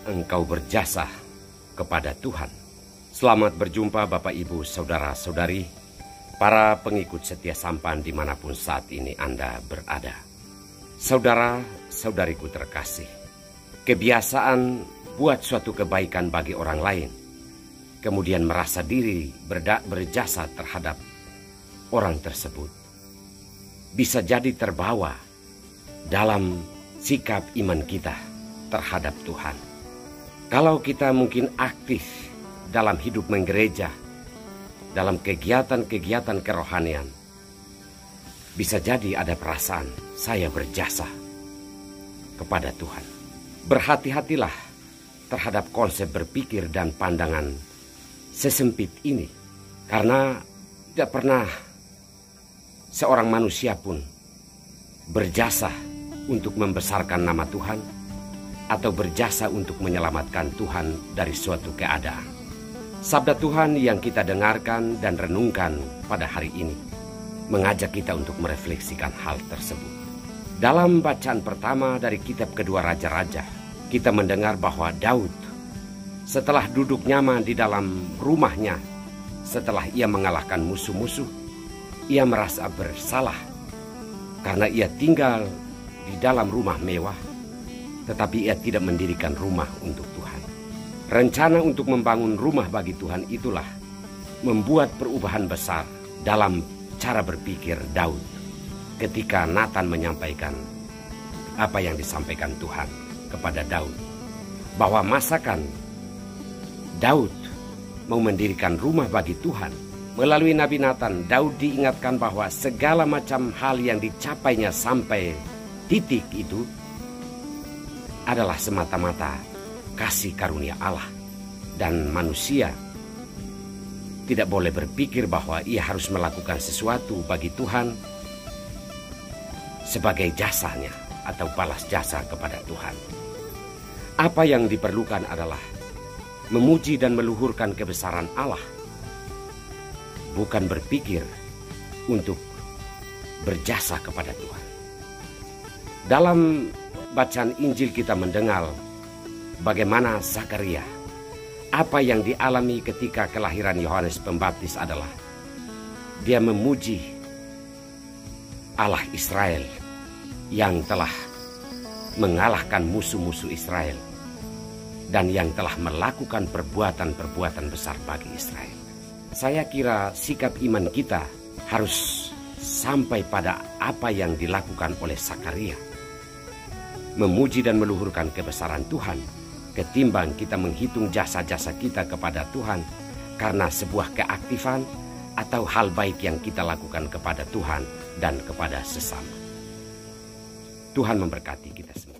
engkau berjasa kepada Tuhan. Selamat berjumpa Bapak Ibu Saudara-saudari, para pengikut setia sampan dimanapun saat ini Anda berada. Saudara-saudariku terkasih, kebiasaan buat suatu kebaikan bagi orang lain, kemudian merasa diri berjasa terhadap orang tersebut, bisa jadi terbawa dalam sikap iman kita terhadap Tuhan. Kalau kita mungkin aktif dalam hidup menggereja, dalam kegiatan-kegiatan kerohanian, bisa jadi ada perasaan saya berjasa kepada Tuhan. Berhati-hatilah terhadap konsep berpikir dan pandangan sesempit ini, karena tidak pernah seorang manusia pun berjasa untuk membesarkan nama Tuhan atau berjasa untuk menyelamatkan Tuhan dari suatu keadaan. Sabda Tuhan yang kita dengarkan dan renungkan pada hari ini mengajak kita untuk merefleksikan hal tersebut. Dalam bacaan pertama dari kitab kedua Raja-Raja, kita mendengar bahwa Daud setelah duduk nyaman di dalam rumahnya, setelah ia mengalahkan musuh-musuh, ia merasa bersalah karena ia tinggal di dalam rumah mewah, tetapi ia tidak mendirikan rumah untuk Tuhan. Rencana untuk membangun rumah bagi Tuhan itulah membuat perubahan besar dalam cara berpikir Daud ketika Nathan menyampaikan apa yang disampaikan Tuhan kepada Daud, bahwa masakan Daud mau mendirikan rumah bagi Tuhan. Melalui Nabi Nathan, Daud diingatkan bahwa segala macam hal yang dicapainya sampai titik itu adalah semata-mata kasih karunia Allah, dan manusia tidak boleh berpikir bahwa ia harus melakukan sesuatu bagi Tuhan sebagai jasanya atau balas jasa kepada Tuhan. Apa yang diperlukan adalah memuji dan meluhurkan kebesaran Allah, bukan berpikir untuk berjasa kepada Tuhan. Dalam bacaan Injil kita mendengar bagaimana Zakaria, apa yang dialami ketika kelahiran Yohanes Pembaptis adalah dia memuji Allah Israel yang telah mengalahkan musuh-musuh Israel dan yang telah melakukan perbuatan-perbuatan besar bagi Israel. Saya kira sikap iman kita harus sampai pada apa yang dilakukan oleh Zakaria, memuji dan meluhurkan kebesaran Tuhan, ketimbang kita menghitung jasa-jasa kita kepada Tuhan karena sebuah keaktifan atau hal baik yang kita lakukan kepada Tuhan dan kepada sesama. Tuhan memberkati kita semua.